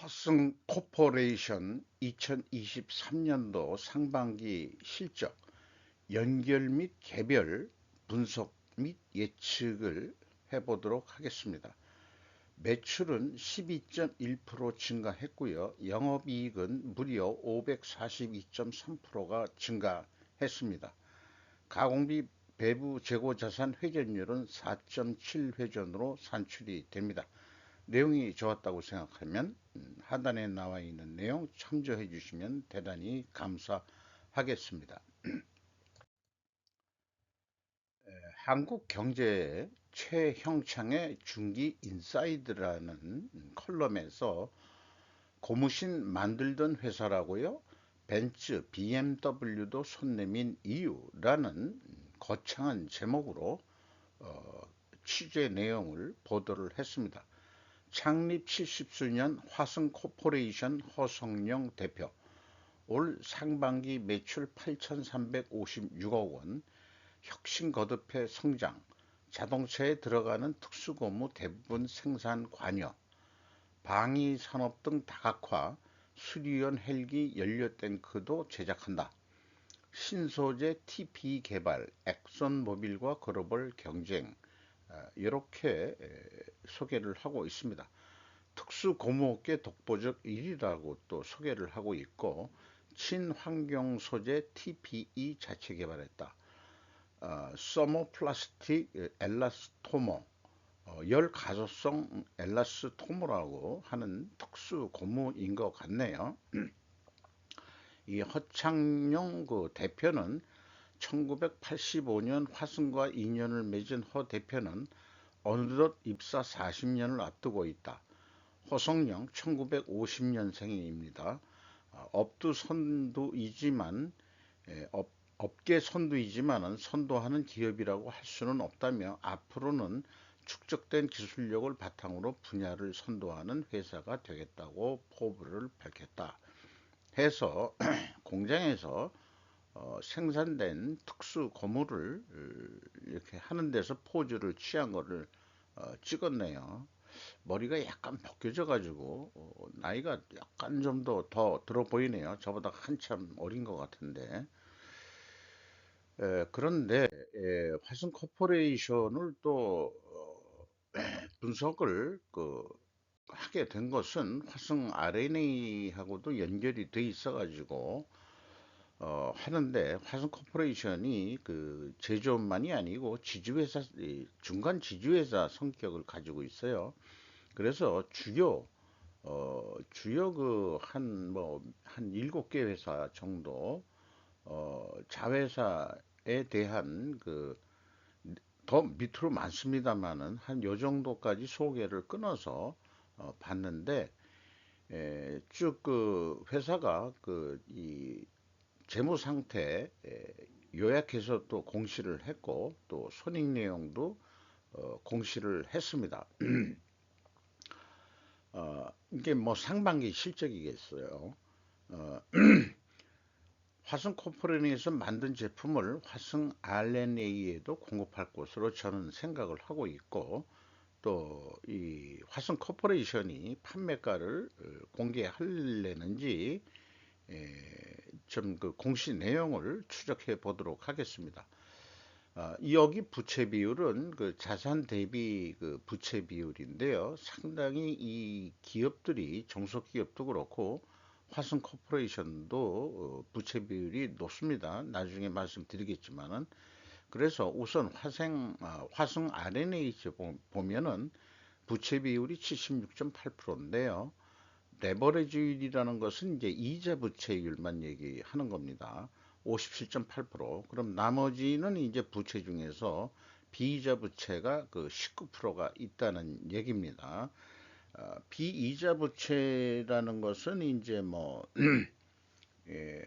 화성 코퍼레이션 2023년도 상반기 실적, 연결 및 개별 분석 및 예측을 해보도록 하겠습니다. 매출은 12.1% 증가했고요. 영업이익은 무려 542.3%가 증가했습니다. 가공비 배부 재고자산 회전율은 4.7회전으로 산출이 됩니다. 내용이 좋았다고 생각하면 하단에 나와 있는 내용 참조해 주시면 대단히 감사하겠습니다. 한국 경제 최형창의 중기 인사이드라는 컬럼에서 고무신 만들던 회사라고요. 벤츠, BMW도 손 내민 이유라는 거창한 제목으로 취재 내용을 보도를 했습니다. 창립 70주년 화성코퍼레이션 허성영 대표, 올 상반기 매출 8,356억 원, 혁신 거듭해 성장, 자동차에 들어가는 특수고무 대부분 생산 관여, 방위 산업 등 다각화, 수리온 헬기 연료 탱크도 제작한다. 신소재 TP 개발, 엑선모빌과 글로벌 경쟁, 이렇게 소개를 하고 있습니다. 특수고무업계 독보적 1위라고 또 소개를 하고 있고, 친환경 소재 TPE 자체 개발했다. 서모플라스틱 엘라스토머, 열 가소성 엘라스토머라고 하는 특수고무인 것 같네요. 이 허창용 그 대표는 1985년 화승과 인연을 맺은 허 대표는 어느덧 입사 40년을 앞두고 있다. 허성영 1950년생입니다. 업계 선두이지만 선도하는 기업이라고 할 수는 없다며 앞으로는 축적된 기술력을 바탕으로 분야를 선도하는 회사가 되겠다고 포부를 밝혔다. 해서 공장에서 생산된 특수 고무를 이렇게 하는 데서 포즈를 취한 거를 찍었네요. 머리가 약간 벗겨져 가지고 나이가 약간 좀 더 들어 보이네요. 저보다 한참 어린 것 같은데. 그런데 화성 코퍼레이션을 또 분석을 하게 된 것은 화성 RNA하고도 연결이 돼 있어 가지고 하는데, 화성 코퍼레이션이 그 제조업만이 아니고 지주회사, 중간 지주회사 성격을 가지고 있어요. 그래서 주요 한 7개 회사 정도, 자회사에 대한 더 밑으로 많습니다만은 한 요 정도까지 소개를 끊어서 봤는데, 쭉 그 회사가 이 재무 상태 요약해서 또 공시를 했고, 또 손익 내용도 공시를 했습니다. 이게 뭐 상반기 실적이겠어요. 어, 화성 코퍼레이션에서 만든 제품을 화성 RNA에도 공급할 것으로 저는 생각을 하고 있고, 또 이 화성 코퍼레이션이 판매가를 공개하려는지 좀 그 공시 내용을 추적해 보도록 하겠습니다. 여기 부채 비율은 그 자산 대비 그 부채 비율인데요. 상당히 이 기업들이 정석기업도 그렇고 화성 코퍼레이션도 부채 비율이 높습니다. 나중에 말씀드리겠지만은. 그래서 우선 화성 RNA 보면은 부채 비율이 76.8%인데요. 레버리지율이라는 것은 이제 이자 부채율만 얘기하는 겁니다. 57.8%. 그럼 나머지는 이제 부채 중에서 비이자 부채가 그 19%가 있다는 얘기입니다. 비이자 부채라는 것은 이제 뭐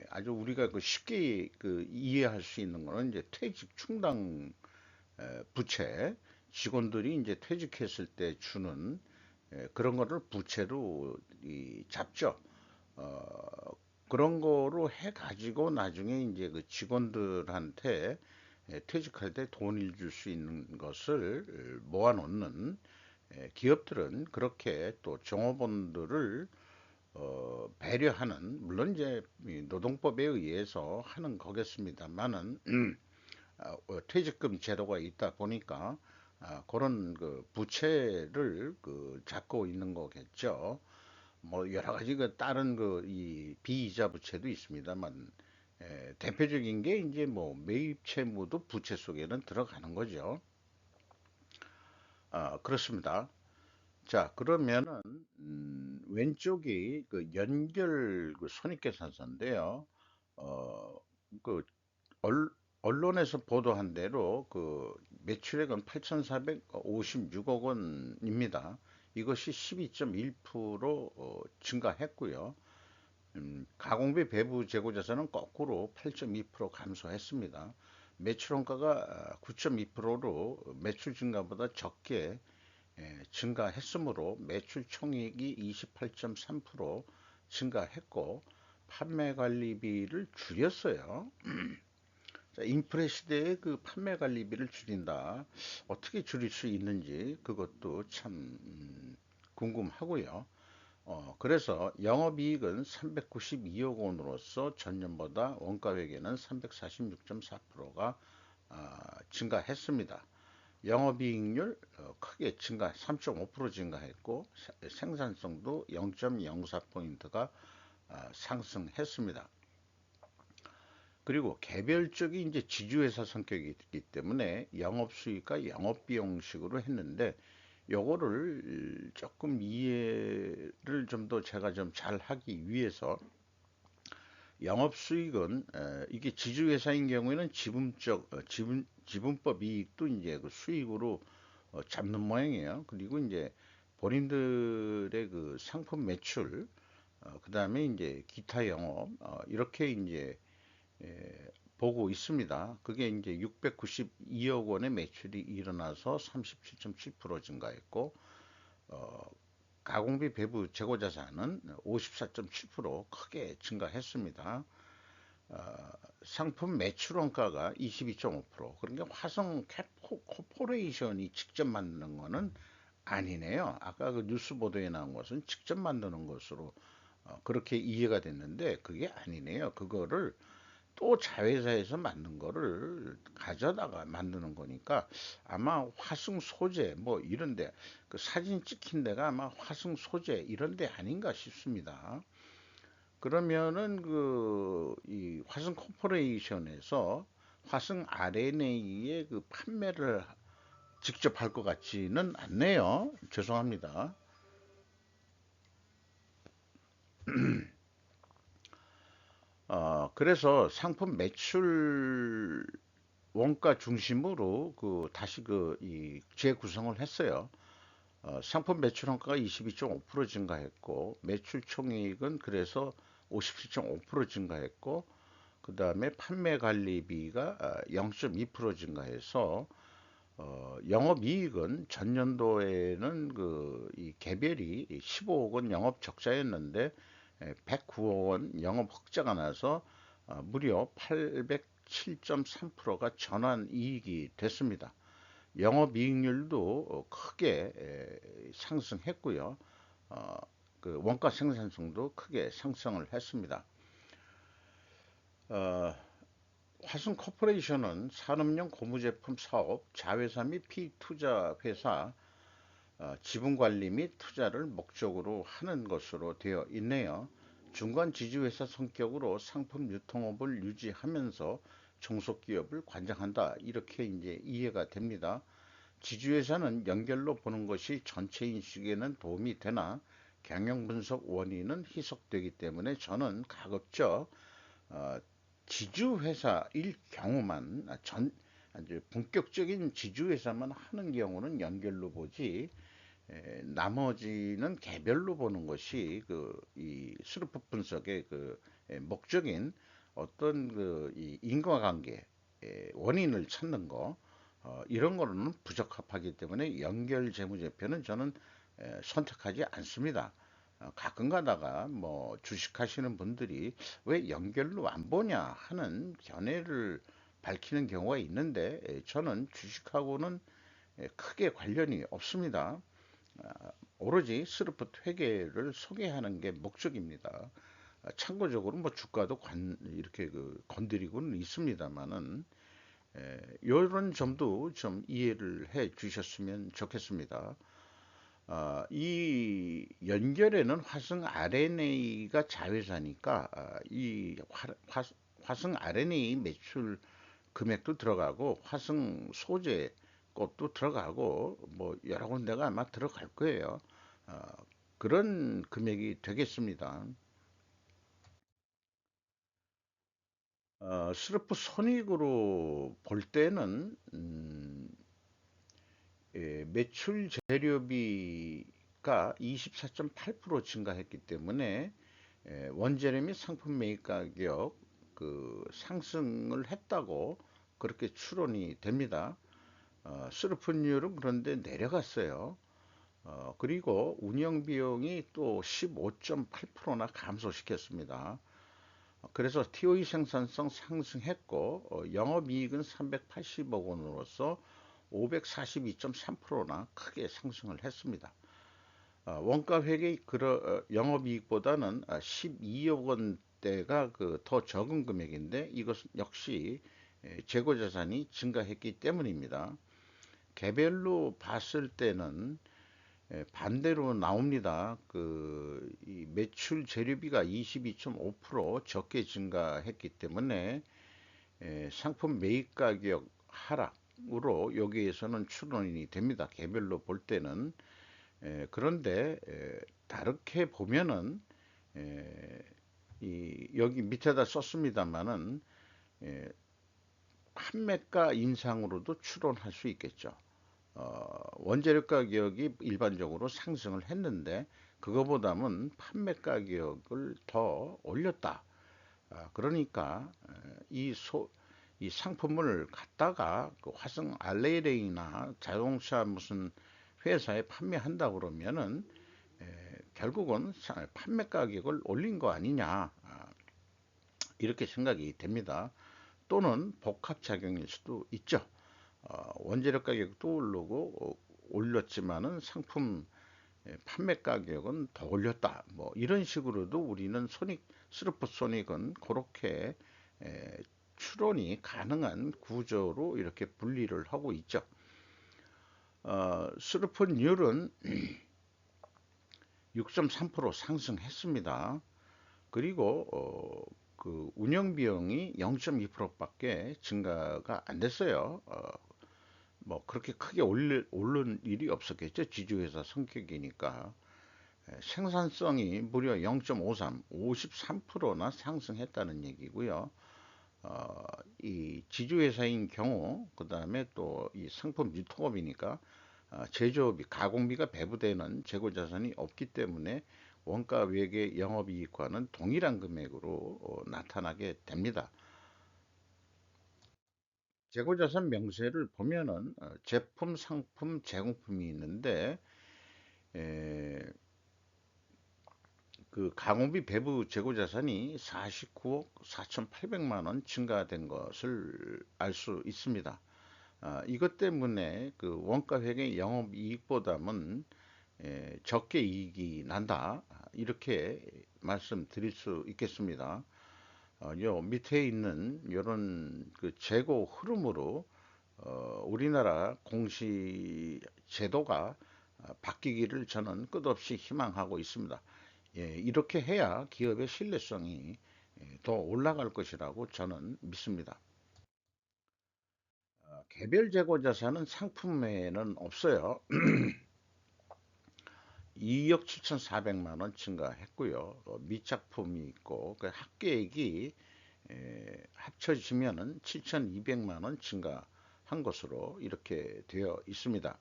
아주 우리가 쉽게 이해할 수 있는 거는 이제 퇴직 충당 부채, 직원들이 이제 퇴직했을 때 주는 그런 거를 부채로 잡죠. 어, 그런 거로 해 가지고 나중에 이제 그 직원들한테 퇴직할 때 돈을 줄 수 있는 것을 모아 놓는 기업들은 그렇게 또 종업원들을 배려하는, 물론 이제 노동법에 의해서 하는 거겠습니다만은 퇴직금 제도가 있다 보니까 그런 그 부채를 그 잡고 있는 거겠죠. 뭐 여러 가지 그 다른 그 이 비이자 부채도 있습니다만 대표적인 게 이제 뭐 매입 채무도 부채 속에는 들어가는 거죠. 그렇습니다. 자, 그러면은 왼쪽이 그 연결 그 손익계산서인데요. 어, 그 언, 언론에서 보도한 대로 그 매출액은 8,456억 원입니다. 이것이 12.1% 증가했고요. 가공비 배부 재고 자산은 거꾸로 8.2% 감소했습니다. 매출 원가가 9.2%로 매출 증가보다 적게 증가했으므로 매출 총액이 28.3% 증가했고 판매 관리비를 줄였어요. 자, 인프레 시대에 그 판매 관리비를 줄인다. 어떻게 줄일 수 있는지 그것도 참 궁금하고요. 그래서 영업이익은 392억 원으로서 전년보다 원가회계는 346.4%가 증가했습니다. 영업이익률 크게 증가, 3.5% 증가했고 생산성도 0.04포인트가 상승했습니다. 그리고 개별적인 이제 지주회사 성격이 있기 때문에 영업수익과 영업비용식으로 했는데 요거를 조금 이해를 좀 더 제가 좀 잘 하기 위해서 영업수익은 이게 지주회사인 경우에는 지분법 이익도 이제 그 수익으로 잡는 모양이에요. 그리고 이제 본인들의 그 상품 매출, 그 다음에 이제 기타 영업, 이렇게 이제 보고 있습니다. 그게 이제 692억 원의 매출이 일어나서 37.7% 증가했고, 어, 가공비 배부 재고 자산은 54.7% 크게 증가했습니다. 상품 매출 원가가 22.5%. 그러니까 화성 코퍼레이션이 직접 만드는 거는 아니네요. 아까 그 뉴스 보도에 나온 것은 직접 만드는 것으로 그렇게 이해가 됐는데 그게 아니네요. 그거를 또 자회사에서 만든 거를 가져다가 만드는 거니까 아마 화승 소재 뭐 이런데 그 사진 찍힌 데가 아마 화승 소재 이런데 아닌가 싶습니다. 그러면은 그 이 화승 코퍼레이션에서 화승 RNA의 그 판매를 직접 할 것 같지는 않네요. 죄송합니다. 그래서 상품 매출 원가 중심으로 그 다시 그 이 재구성을 했어요. 상품 매출 원가가 22.5% 증가했고 매출 총이익은 그래서 57.5% 증가했고 그 다음에 판매 관리비가 0.2% 증가해서 영업이익은 전년도에는 그 이 개별이 15억 원 영업 적자였는데 109억 원 영업 흑자가 나서 무려 807.3%가 전환 이익이 됐습니다. 영업이익률도 크게 상승했고요. 어, 그 원가 생산성도 크게 상승을 했습니다. 어, 화순 코퍼레이션은 산업용 고무제품 사업, 자회사 및 피투자 회사 지분 관리 및 투자를 목적으로 하는 것으로 되어 있네요. 중간 지주회사 성격으로 상품 유통업을 유지하면서 종속기업을 관장한다. 이렇게 이제 이해가 됩니다. 지주회사는 연결로 보는 것이 전체 인식에는 도움이 되나 경영 분석 원인은 희석되기 때문에 저는 가급적 어, 지주회사일 경우만 아주 본격적인 지주회사만 하는 경우는 연결로 보지 나머지는 개별로 보는 것이 그 이 스루프 분석의 그 목적인 어떤 그 이 인과관계 원인을 찾는 거 이런 거는 부적합하기 때문에 연결 재무제표는 저는 선택하지 않습니다. 가끔 가다가 뭐 주식하시는 분들이 왜 연결로 안 보냐 하는 견해를 밝히는 경우가 있는데 저는 주식하고는 크게 관련이 없습니다. 오로지 스루프트 회계를 소개하는 게 목적입니다. 참고적으로 뭐 주가도 이렇게 건드리고는 있습니다만은 이런 점도 좀 이해를 해 주셨으면 좋겠습니다. 이 연결에는 화성 RNA가 자회사니까 화성 RNA 매출 금액도 들어가고 화성 소재 것도 들어가고 뭐 여러 군데가 아마 들어갈 거예요. 어, 그런 금액이 되겠습니다. 스르프 손익으로 볼 때는 매출 재료비가 24.8% 증가했기 때문에 원재료 및 상품 매입 가격 상승을 했다고 그렇게 추론이 됩니다. 스르프율은 그런데 내려갔어요. 그리고 운영 비용이 또 15.8%나 감소시켰습니다. 그래서 TOE 생산성 상승했고 영업이익은 380억 원으로서 542.3%나 크게 상승을 했습니다. 원가 회계 영업이익보다는 12억 원대가 더 적은 금액인데 이것은 역시 재고자산이 증가했기 때문입니다. 개별로 봤을 때는 반대로 나옵니다. 이 매출 재료비가 22.5% 적게 증가했기 때문에 상품 매입 가격 하락으로 여기에서는 추론이 됩니다. 개별로 볼 때는. 그런데 다르게 보면은 여기 밑에다 썼습니다만은 판매가 인상으로도 추론할 수 있겠죠. 원재료 가격이 일반적으로 상승을 했는데 그거보다는 판매 가격을 더 올렸다. 그러니까 이 상품을 갖다가 화성 알레이나 자동차 무슨 회사에 판매한다 그러면은 결국은 판매 가격을 올린 거 아니냐, 이렇게 생각이 됩니다. 또는 복합작용일 수도 있죠. 원재료 가격도 오르고 올렸지만은 상품 판매 가격은 더 올렸다. 뭐 이런 식으로도 우리는 스루프 손익은 그렇게 추론이 가능한 구조로 이렇게 분리를 하고 있죠. 스루프율은 6.3% 상승했습니다. 그리고 운영 비용이 0.2%밖에 증가가 안 됐어요. 뭐 그렇게 크게 오른 일이 없었겠죠. 지주회사 성격이니까. 생산성이 무려 0.53, 53%나 상승했다는 얘기고요. 이 지주회사인 경우, 그 다음에 또 이 상품 유통업이니까 제조업이 가공비가 배부되는 재고자산이 없기 때문에 원가 외계 영업이익과는 동일한 금액으로 나타나게 됩니다. 재고자산 명세를 보면은 제품, 상품, 제공품이 있는데 에, 가공비 배부 재고자산이 49억 4,800만 원 증가된 것을 알 수 있습니다. 이것 때문에 원가 회계 영업이익보다는 적게 이익이 난다. 이렇게 말씀드릴 수 있겠습니다. 요 밑에 있는 이런 재고 흐름으로 우리나라 공시 제도가 바뀌기를 저는 끝없이 희망하고 있습니다. 이렇게 해야 기업의 신뢰성이 더 올라갈 것이라고 저는 믿습니다. 개별 재고 자산은 상품에는 없어요. 2억 7,400만 원 증가했고요. 미착품이 있고 그 합계액이 합쳐지면은 7,200만 원 증가한 것으로 이렇게 되어 있습니다.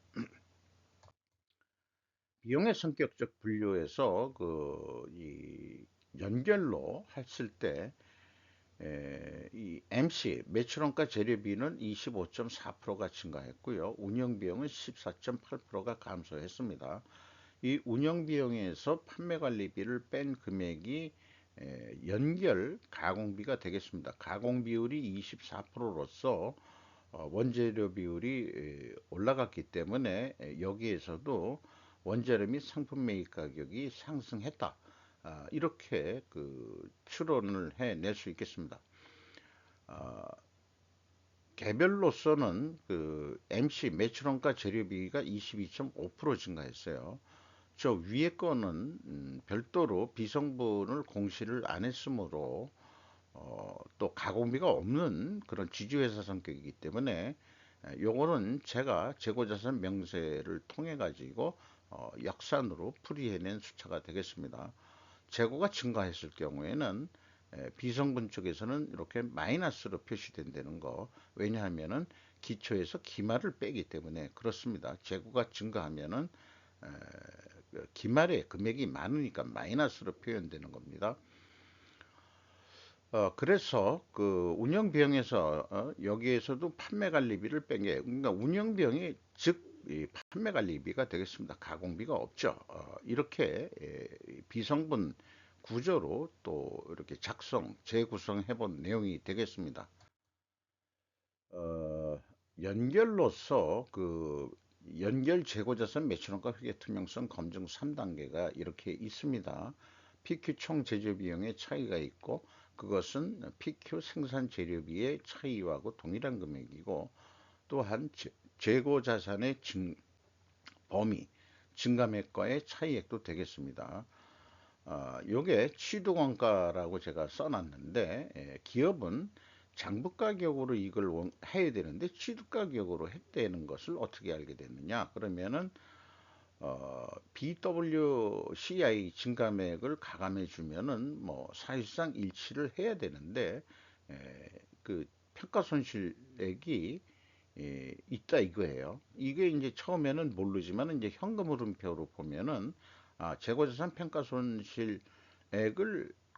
비용의 성격적 분류에서 이 연결로 했을 때 이 MC 매출원가 재료비는 25.4%가 증가했고요. 운영비용은 14.8%가 감소했습니다. 이 운영비용에서 판매관리비를 뺀 금액이 연결 가공비가 되겠습니다. 가공 비율이 24%로서 원재료 비율이 올라갔기 때문에 여기에서도 원재료 및 상품 매입 가격이 상승했다. 이렇게 그 추론을 해낼 수 있겠습니다. 아, 개별로서는 그 MC 매출원가 재료비가 22.5% 증가했어요. 저 위에 거는 별도로 비성분을 공시를 안 했으므로 또 가공비가 없는 그런 지주회사 성격이기 때문에 요거는 제가 재고자산 명세를 통해 가지고 역산으로 풀이해낸 숫자가 되겠습니다. 재고가 증가했을 경우에는 비성분 쪽에서는 이렇게 마이너스로 표시된다는 거. 왜냐하면은 기초에서 기말을 빼기 때문에 그렇습니다. 재고가 증가하면은 기말의 금액이 많으니까 마이너스로 표현되는 겁니다. 그래서 그 운영 비용에서 여기에서도 판매 관리비를 뺀 게, 그러니까 운영 비용이 즉 이 판매 관리비가 되겠습니다. 가공비가 없죠. 이렇게 비성분 구조로 또 이렇게 재구성해 본 내용이 되겠습니다. 어, 연결로서 그 연결 재고자산 매출원가 회계 투명성 검증 3단계가 이렇게 있습니다. PQ 총 제조 비용의 차이가 있고 그것은 PQ 생산 재료비의 차이하고 동일한 금액이고 또한 재고 자산의 범위, 증감액과의 차이액도 되겠습니다. 요게 취득원가라고 제가 써놨는데 기업은 장부가격으로 이걸 해야 되는데 취득가격으로 했다는 것을 어떻게 알게 됐느냐? 그러면은 BWCI 증감액을 가감해 주면은 뭐 사실상 일치를 해야 되는데 그 평가손실액이 있다 이거예요. 이게 이제 처음에는 모르지만 이제 현금 흐름표로 보면은 재고자산 평가손실액을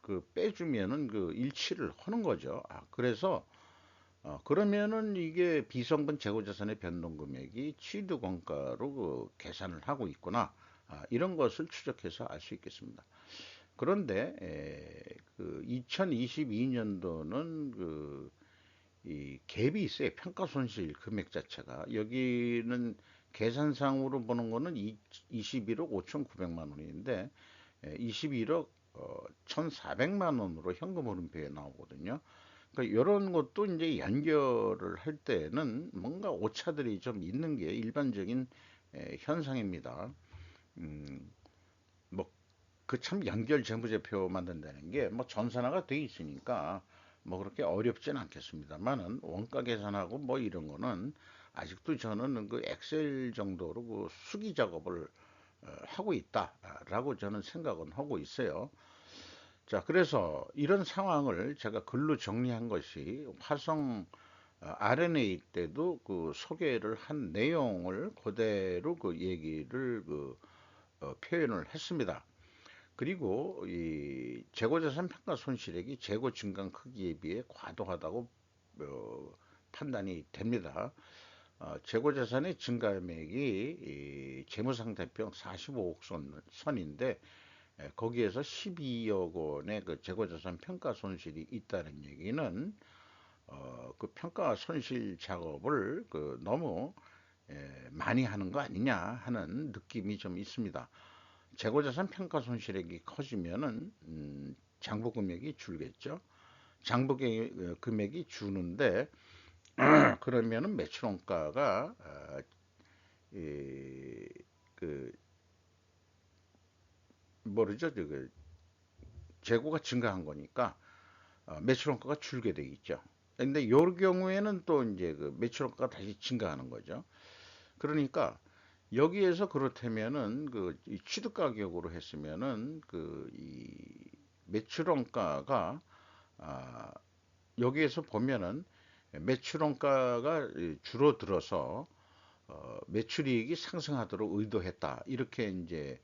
그 빼주면은 그 일치를 하는 거죠. 그래서 그러면은 이게 비성분 재고자산의 변동금액이 취득원가로 그 계산을 하고 있구나. 이런 것을 추적해서 알 수 있겠습니다. 그런데 그 2022년도는 그 이 갭이 있어요. 평가손실 금액 자체가. 여기는 계산상으로 보는 거는 21억 5,900만 원인데 21억 1,400만 원으로 현금 흐름표에 나오거든요. 그러니까 이런 것도 이제 연결을 할 때는 뭔가 오차들이 좀 있는 게 일반적인 현상입니다. 음, 뭐 그 참 연결 재무제표 만든다는 게 뭐 전산화가 돼 있으니까 뭐 그렇게 어렵진 않겠습니다만은 원가 계산하고 뭐 이런 거는 아직도 저는 그 엑셀 정도로 그 수기 작업을 하고 있다라고 저는 생각은 하고 있어요. 자, 그래서 이런 상황을 제가 글로 정리한 것이 화성 RNA 때도 그 소개를 한 내용을 그대로 그 얘기를 표현을 했습니다. 그리고 이 재고자산 평가 손실액이 재고 증감 크기에 비해 과도하다고 판단이 됩니다. 재고자산의 증가액이 재무상태병 45억 선인데 거기에서 12억 원의 그 재고자산 평가 손실이 있다는 얘기는 그 평가 손실 작업을 그 너무 많이 하는 거 아니냐 하는 느낌이 좀 있습니다. 재고자산 평가 손실액이 커지면은 장부 금액이 줄겠죠. 장부 금액이 주는데 그러면은 매출원가가 그 모르죠. 그 재고가 증가한 거니까 매출원가가 줄게 돼 있죠. 근데 요 경우에는 또 이제 그 매출원가가 다시 증가하는 거죠. 그러니까 여기에서 그렇다면은 그 취득 가격으로 했으면은 그 이 매출원가가 아 여기에서 보면은 매출원가가 줄어들어서 매출이익이 상승하도록 의도했다. 이렇게 이제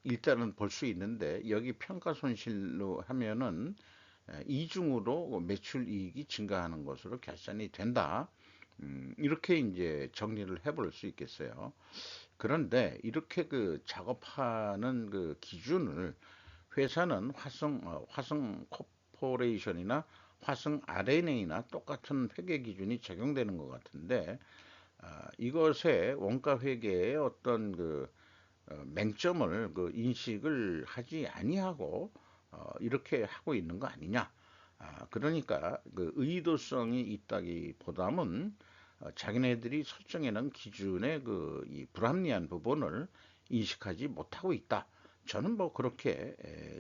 일단은 볼 수 있는데 여기 평가 손실로 하면은 이중으로 매출 이익이 증가하는 것으로 결산이 된다. 이렇게 이제 정리를 해볼 수 있겠어요. 그런데 이렇게 그 작업하는 그 기준을 회사는 화성 코퍼레이션이나 화성 RNA나 똑같은 회계 기준이 적용되는 것 같은데 이것의 원가 회계의 어떤 그 맹점을 그 인식을 하지 아니하고 이렇게 하고 있는 거 아니냐. 그러니까 그 의도성이 있다기보다는 자기네들이 설정해놓은 기준의 그 이 불합리한 부분을 인식하지 못하고 있다. 저는 뭐 그렇게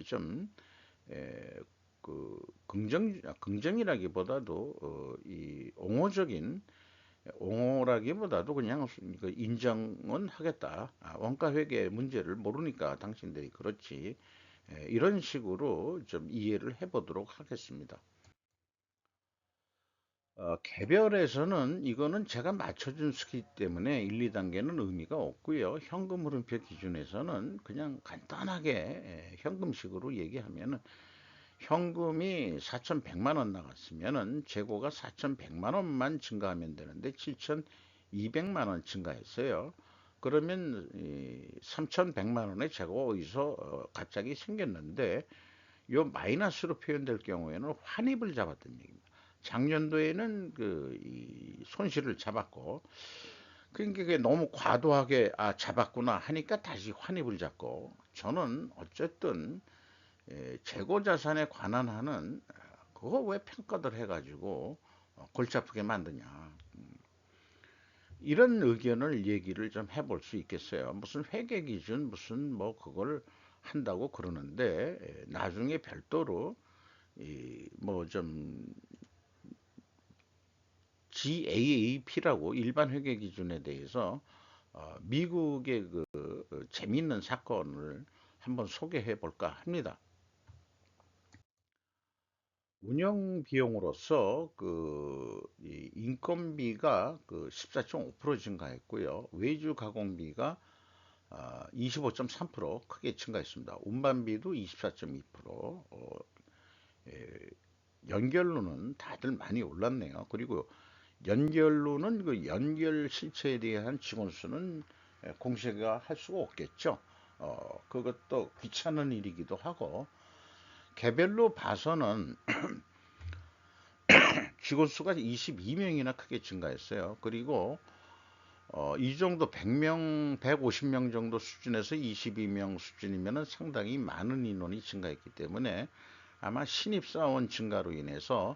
좀 에, 그 긍정이라기보다도 이 옹호라기보다도 그냥 그 인정은 하겠다. 원가 회계 문제를 모르니까 당신들이 그렇지. 이런 식으로 좀 이해를 해보도록 하겠습니다. 개별에서는 이거는 제가 맞춰준 수기 때문에 1, 2단계는 의미가 없고요. 현금 흐름표 기준에서는 그냥 간단하게 현금식으로 얘기하면은 현금이 4,100만 원 나갔으면은 재고가 4,100만 원만 증가하면 되는데 7,200만 원 증가했어요. 그러면 3,100만 원의 재고가 어디서 갑자기 생겼는데 요 마이너스로 표현될 경우에는 환입을 잡았던 얘기입니다. 작년도에는 이 손실을 잡았고, 그러니까 그게 너무 과도하게 잡았구나 하니까 다시 환입을 잡고, 저는 어쨌든 재고 자산에 관한 한은 그거 왜 평가들 해가지고 골치 아프게 만드냐. 이런 의견을 얘기를 좀 해볼 수 있겠어요. 무슨 회계 기준 무슨 뭐 그걸 한다고 그러는데 나중에 별도로 이뭐좀 GAAP라고 일반 회계 기준에 대해서 미국의 그 재미있는 사건을 한번 소개해 볼까 합니다. 운영 비용으로서 이 인건비가 그 14.5% 증가했고요. 외주 가공비가 25.3% 크게 증가했습니다. 운반비도 24.2%. 예, 연결로는 다들 많이 올랐네요. 그리고 연결로는 그 연결 실체에 대한 직원 수는 공시가 할 수가 없겠죠. 그것도 귀찮은 일이기도 하고 개별로 봐서는 직원 수가 22명이나 크게 증가했어요. 그리고 이 정도 100명, 150명 정도 수준에서 22명 수준이면 상당히 많은 인원이 증가했기 때문에 아마 신입사원 증가로 인해서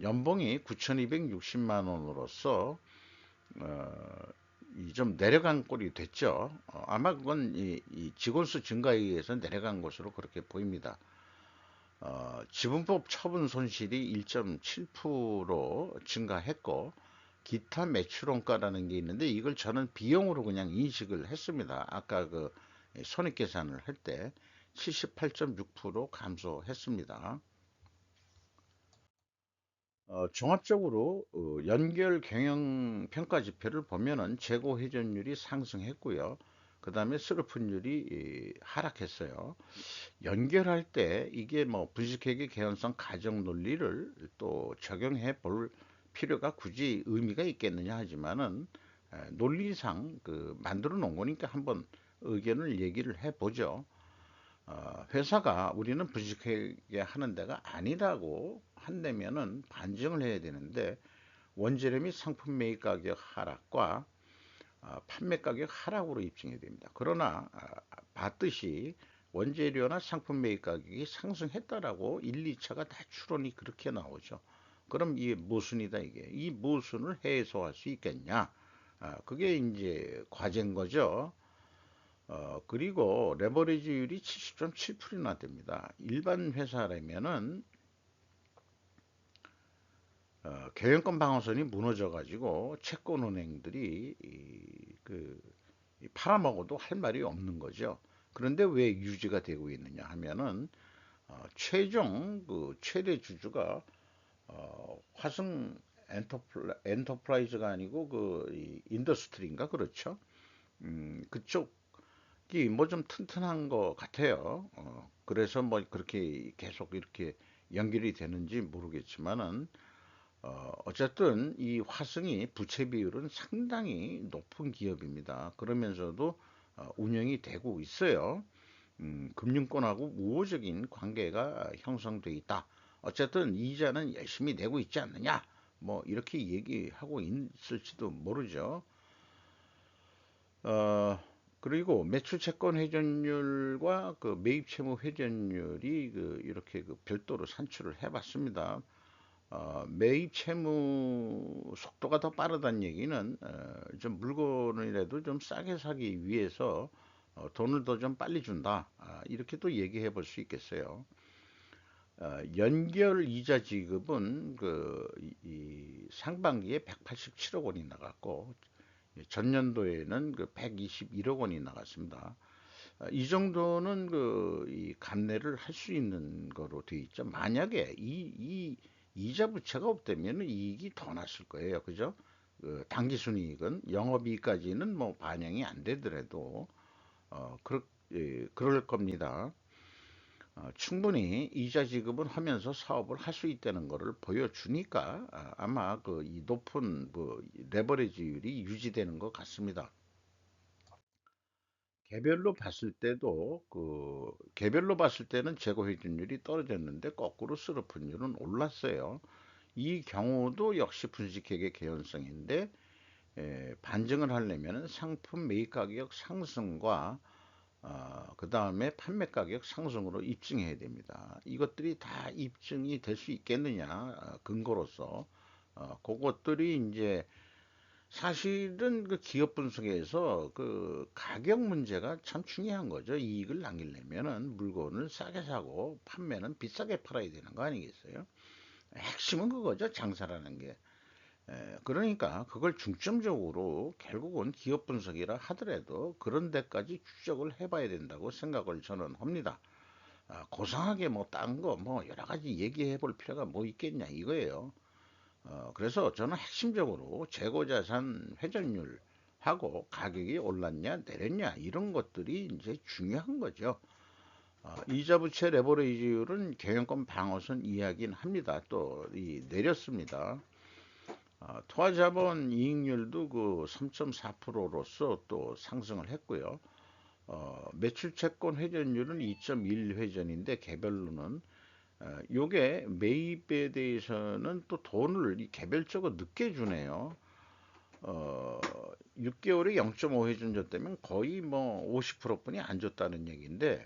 연봉이 9,260만 원으로서 좀 내려간 꼴이 됐죠. 아마 그건 이 직원 수 증가에 의해서 내려간 것으로 그렇게 보입니다. 지분법 처분 손실이 1.7% 증가했고 기타 매출원가라는 게 있는데 이걸 저는 비용으로 그냥 인식을 했습니다. 아까 그 손익계산을 할 때 78.6% 감소했습니다. 종합적으로 연결 경영 평가 지표를 보면은 재고 회전율이 상승했고요. 그 다음에 스루픈율이 하락했어요. 연결할 때 이게 뭐 분식회계 개연성 가정 논리를 또 적용해 볼 필요가 굳이 의미가 있겠느냐 하지만은 논리상 그 만들어 놓은 거니까 한번 의견을 얘기를 해 보죠. 회사가 우리는 분식회계 하는 데가 아니라고 한다면은 반증을 해야 되는데 원재료 및 상품 매입 가격 하락과 판매 가격 하락으로 입증해야 됩니다. 그러나 봤듯이 원재료나 상품 매입 가격이 상승했다라고 1, 2차가 다 추론이 그렇게 나오죠. 그럼 이게 모순이다 이게. 이 모순을 해소할 수 있겠냐? 그게 이제 과제인 거죠. 그리고 레버리지율이 70.7%나 됩니다. 일반 회사라면은 경영권 방어선이 무너져가지고 채권은행들이 팔아먹어도 할 말이 없는 거죠. 그런데 왜 유지가 되고 있느냐 하면은 최종 그 최대 주주가 화성 엔터프라이즈가 아니고 인더스트리인가 그렇죠. 그쪽이 뭐 좀 튼튼한 것 같아요. 그래서 뭐 그렇게 계속 이렇게 연결이 되는지 모르겠지만은 어쨌든 이 화성이 부채 비율은 상당히 높은 기업입니다. 그러면서도 운영이 되고 있어요. 금융권하고 우호적인 관계가 형성돼 있다. 어쨌든 이자는 열심히 내고 있지 않느냐. 뭐 이렇게 얘기하고 있을지도 모르죠. 어, 그리고 매출 채권 회전율과 그 매입 채무 회전율이 이렇게 별도로 산출을 해봤습니다. 매입 채무 속도가 더 빠르다는 얘기는 좀 물건이라도 좀 싸게 사기 위해서 돈을 더 좀 빨리 준다. 이렇게 또 얘기해 볼 수 있겠어요. 연결 이자 지급은 이 상반기에 187억 원이 나갔고 전년도에는 121억 원이 나갔습니다. 이 정도는 이 감내를 할 수 있는 거로 돼 있죠. 만약에 이 이자 부채가 없다면 이익이 더 났을 거예요. 그죠? 당기 순이익은 영업이익까지는 뭐 반영이 안 되더라도 그럴 겁니다. 충분히 이자 지급을 하면서 사업을 할 수 있다는 것을 보여주니까 아마 이 높은 레버리지율이 유지되는 것 같습니다. 개별로 봤을 때는 재고 회전율이 떨어졌는데 거꾸로 스루프율은 올랐어요. 이 경우도 역시 분식회계 개연성인데 반증을 하려면 상품 매입 가격 상승과 그 다음에 판매 가격 상승으로 입증해야 됩니다. 이것들이 다 입증이 될 수 있겠느냐 근거로서 그것들이 이제 사실은 기업 분석에서 가격 문제가 참 중요한 거죠. 이익을 남기려면은 물건을 싸게 사고 판매는 비싸게 팔아야 되는 거 아니겠어요? 핵심은 그거죠. 장사라는 게. 그러니까 그걸 중점적으로 결국은 기업 분석이라 하더라도 그런 데까지 추적을 해봐야 된다고 생각을 저는 합니다. 고상하게 뭐 딴 거 뭐 여러 가지 얘기해 볼 필요가 뭐 있겠냐 이거예요. 그래서 저는 핵심적으로 재고자산 회전율하고 가격이 올랐냐 내렸냐 이런 것들이 이제 중요한 거죠. 이자 부채 레버리지율은 경영권 방어선 이야기는 합니다. 또 내렸습니다. 투하자본 이익률도 3.4%로서 또 상승을 했고요. 매출 채권 회전율은 2.1 회전인데 개별로는 요게 매입에 대해서는 또 돈을 개별적으로 늦게 주네요. 어, 6개월에 0.5 회전 줬다면 거의 뭐 50%뿐이 안 줬다는 얘기인데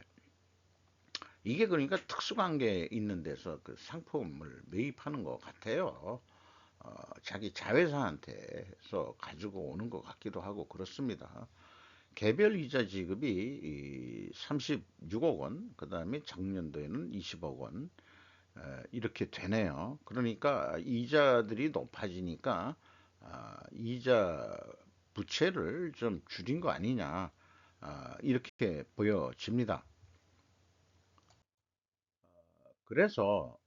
이게 그러니까 특수관계 있는 데서 그 상품을 매입하는 것 같아요. 자기 자회사한테서 가지고 오는 것 같기도 하고 그렇습니다. 개별 이자 지급이 36억 원, 그 다음에 작년도에는 20억 원, 이렇게 되네요. 그러니까 이자들이 높아지니까 이자 부채를 좀 줄인 거 아니냐, 이렇게 보여집니다. 그래서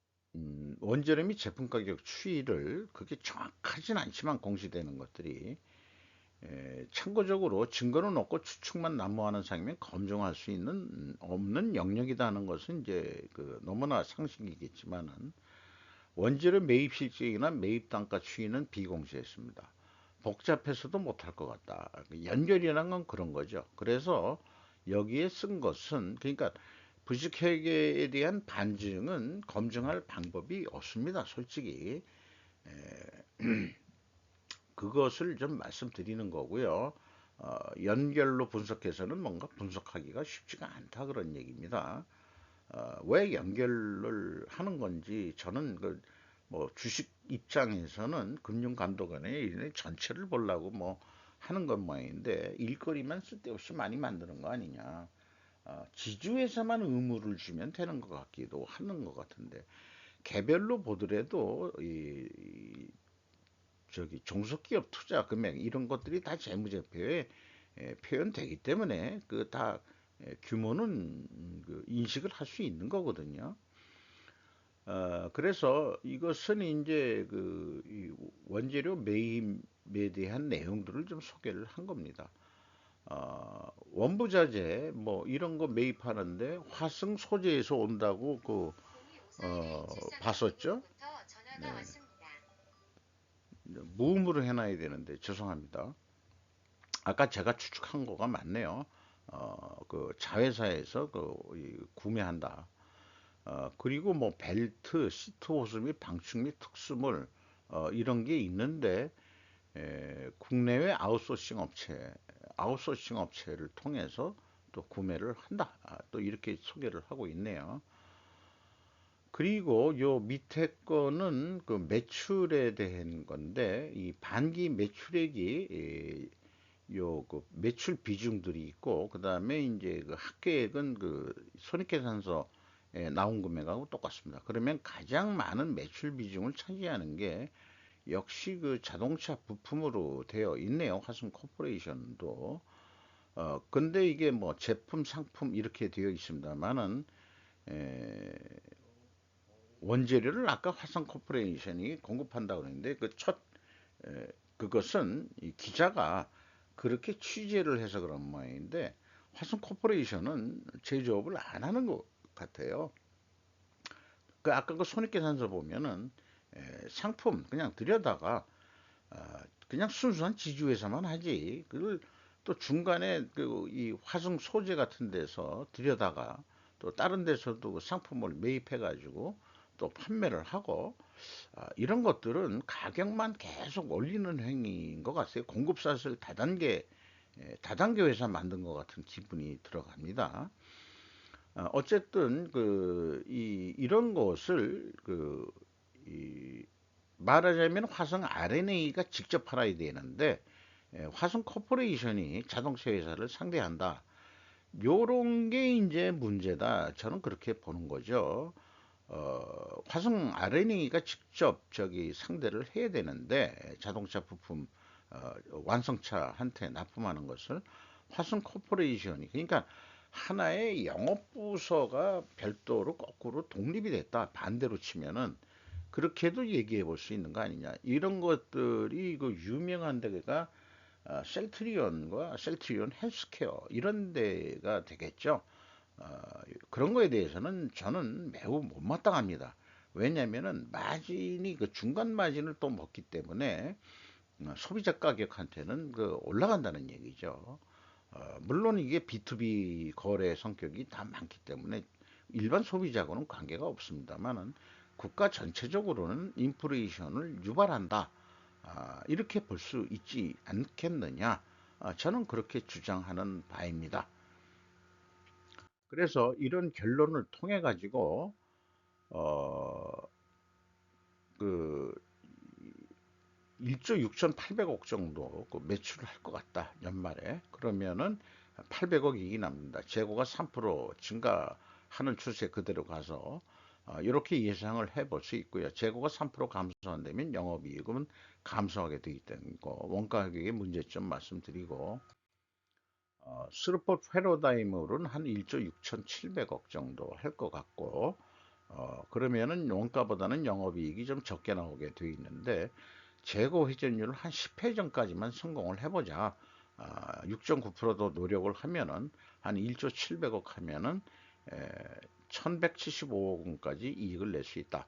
원재료 및 제품 가격 추이를 그게 정확하진 않지만 공시되는 것들이 참고적으로 증거는 없고 추측만 난무하는 상이면 검증할 수 있는 없는 영역이라는 것은 이제 너무나 상식이겠지만은 원재료 매입 실적이나 매입 단가 추이는 비공시했습니다. 복잡해서도 못할 것 같다. 연결이라는 건 그런 거죠. 그래서 여기에 쓴 것은 그러니까 부식회계에 대한 반증은 검증할 방법이 없습니다. 솔직히 그것을 좀 말씀드리는 거고요. 연결로 분석해서는 뭔가 분석하기가 쉽지가 않다 그런 얘기입니다. 왜 연결을 하는 건지 저는 뭐 주식 입장에서는 금융감독원의 전체를 보려고 뭐 하는 것 모양인데 일거리만 쓸데없이 많이 만드는 거 아니냐. 지주회사만 의무를 주면 되는 것 같기도 하는 것 같은데 개별로 보더라도 저기 종속기업 투자 금액 이런 것들이 다 재무제표에 표현되기 때문에 다 규모는 인식을 할 수 있는 거거든요. 그래서 이것은 이제 이 원재료 매입에 대한 내용들을 좀 소개를 한 겁니다. 원부자재 뭐 이런 거 매입하는데 화승 소재에서 온다고 봤었죠? 네. 무음으로 해놔야 되는데 죄송합니다. 아까 제가 추측한 거가 맞네요. 자회사에서 구매한다. 그리고 뭐 벨트, 시트 호스 및 방충 및 특수물 이런 게 있는데 국내외 아웃소싱 업체 아웃소싱 업체를 통해서 또 구매를 한다. 또 이렇게 소개를 하고 있네요. 그리고 요 밑에 거는 그 매출에 대한 건데, 이 반기 매출액이 요 그 매출 비중들이 있고, 그 다음에 이제 그 합계액은 그 손익계산서에 나온 금액하고 똑같습니다. 그러면 가장 많은 매출 비중을 차지하는 게 역시 그 자동차 부품으로 되어 있네요. 화순 코퍼레이션도. 근데 이게 뭐 제품, 상품 이렇게 되어 있습니다만은, 원재료를 아까 화성 코퍼레이션이 공급한다고 그랬는데 그 그것은 이 기자가 그렇게 취재를 해서 그런 모양인데, 화성 코퍼레이션은 제조업을 안 하는 것 같아요. 그 아까 그 손익계산서 보면은 상품 그냥 들여다가 그냥 순수한 지주회사만 하지, 그걸 또 중간에 그 이 화성 소재 같은 데서 들여다가 또 다른 데서도 그 상품을 매입해 가지고 또 판매를 하고, 이런 것들은 가격만 계속 올리는 행위인 것 같아요. 공급사슬 다단계 회사 만든 것 같은 기분이 들어갑니다. 어쨌든 이런 것을 말하자면 화성 R&A가 직접 팔아야 되는데, 화성 코퍼레이션이 자동차 회사를 상대한다. 요런 게 이제 문제다. 저는 그렇게 보는 거죠. 화성 R&A가 직접 저기 상대를 해야 되는데, 자동차 부품 완성차한테 납품하는 것을 화성 코퍼레이션이, 그러니까 하나의 영업부서가 별도로 거꾸로 독립이 됐다. 반대로 치면은 그렇게도 얘기해 볼 수 있는 거 아니냐. 이런 것들이 그 유명한 데가 셀트리온과 셀트리온 헬스케어 이런 데가 되겠죠. 어, 그런 거에 대해서는 저는 매우 못마땅합니다. 왜냐면은 마진이 그 중간 마진을 또 먹기 때문에 소비자 가격한테는 그 올라간다는 얘기죠. 물론 이게 B2B 거래 성격이 다 많기 때문에 일반 소비자하고는 관계가 없습니다만은 국가 전체적으로는 인플레이션을 유발한다. 이렇게 볼 수 있지 않겠느냐. 저는 그렇게 주장하는 바입니다. 그래서 이런 결론을 통해 가지고 어, 그 1조 6,800억 정도 그 매출을 할 것 같다. 연말에. 그러면은 800억 이익이 남는다. 재고가 3% 증가하는 추세 그대로 가서 이렇게 예상을 해볼 수 있고요. 재고가 3% 감소한다면 영업이익은 감소하게 되기 때문에 원가 가격의 문제점 말씀드리고, 스루포 패러다임으로는 한 1조 6,700억 정도 할 것 같고, 그러면은 원가보다는 영업이익이 좀 적게 나오게 돼 있는데, 재고 회전율을 한 10회 전까지만 성공을 해보자. 6.9%도 노력을 하면은 한 1조 700억 하면은 1175억 원까지 이익을 낼 수 있다.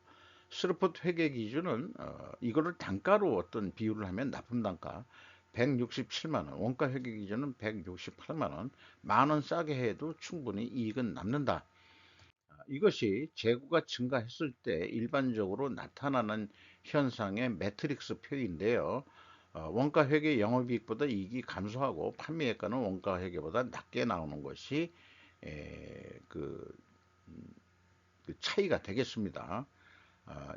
스루풋 회계 기준은 이거를 단가로 어떤 비율을 하면 납품 단가 167만 원, 원가 회계 기준은 168만 원, 만 원 싸게 해도 충분히 이익은 남는다. 이것이 재고가 증가했을 때 일반적으로 나타나는 현상의 매트릭스 표인데요. 원가 회계 영업이익보다 이익이 감소하고 판매액가는 원가 회계보다 낮게 나오는 것이 그 차이가 되겠습니다.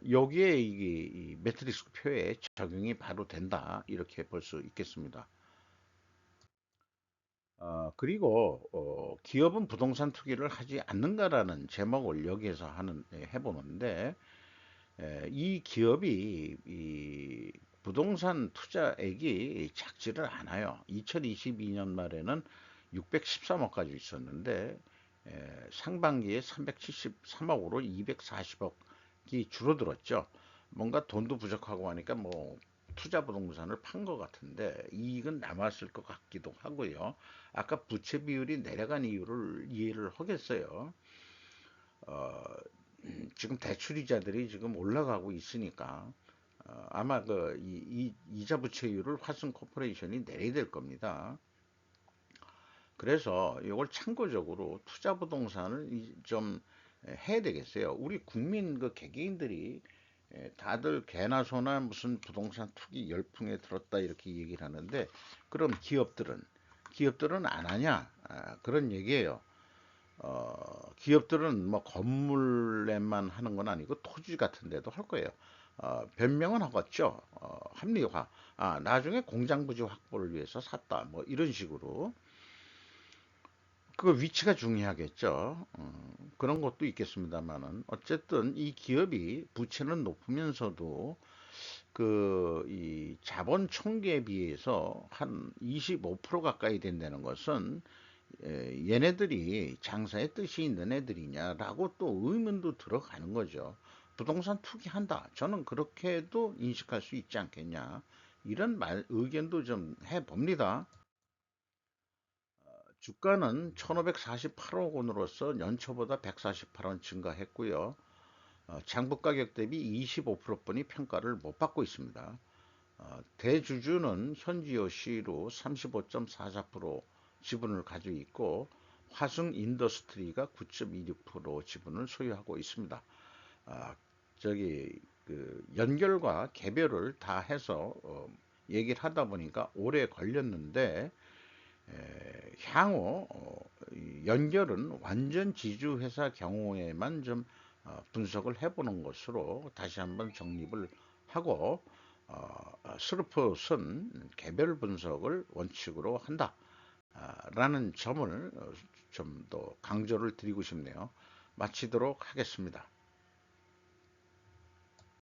여기에 이 매트릭스 표에 적용이 바로 된다. 이렇게 볼 수 있겠습니다. 그리고 기업은 부동산 투기를 하지 않는가라는 제목을 여기에서 해보는데, 이 기업이 이 부동산 투자액이 작지를 않아요. 2022년 말에는 613억 가지고 있었는데, 상반기에 373억으로 240억이 줄어들었죠. 뭔가 돈도 부족하고 하니까 뭐 투자 부동산을 판 것 같은데 이익은 남았을 것 같기도 하고요. 아까 부채 비율이 내려간 이유를 이해를 하겠어요. 어, 지금 대출이자들이 지금 올라가고 있으니까 아마 이자 부채율을 화순 코퍼레이션이 내려야 될 겁니다. 그래서 이걸 참고적으로 투자 부동산을 좀 해야 되겠어요. 우리 국민 그 개개인들이 다들 개나 소나 무슨 부동산 투기 열풍에 들었다 이렇게 얘기를 하는데, 그럼 기업들은 안 하냐? 그런 얘기예요. 기업들은 뭐 건물에만 하는 건 아니고 토지 같은 데도 할 거예요. 변명은 하겠죠. 합리화. 나중에 공장 부지 확보를 위해서 샀다. 뭐 이런 식으로. 그 위치가 중요하겠죠. 그런 것도 있겠습니다만은 어쨌든 이 기업이 부채는 높으면서도 이 자본 총계에 비해서 한 25% 가까이 된다는 것은 얘네들이 장사의 뜻이 있는 애들이냐라고 또 의문도 들어가는 거죠. 부동산 투기한다. 저는 그렇게도 인식할 수 있지 않겠냐. 이런 의견도 좀 해봅니다. 주가는 1548억 원으로서 연초보다 148원 증가했고요. 장부 가격 대비 25%뿐이 평가를 못 받고 있습니다. 대주주는 현지여시로 35.44% 지분을 가지고 있고 화승 인더스트리가 9.26% 지분을 소유하고 있습니다. 아, 저기 연결과 개별을 다 해서 얘기를 하다 보니까 오래 걸렸는데 향후 연결은 완전 지주회사 경우에만 좀 분석을 해보는 것으로 다시 한번 정립을 하고 스루펫은 개별 분석을 원칙으로 한다 라는 점을 좀 더 강조를 드리고 싶네요. 마치도록 하겠습니다.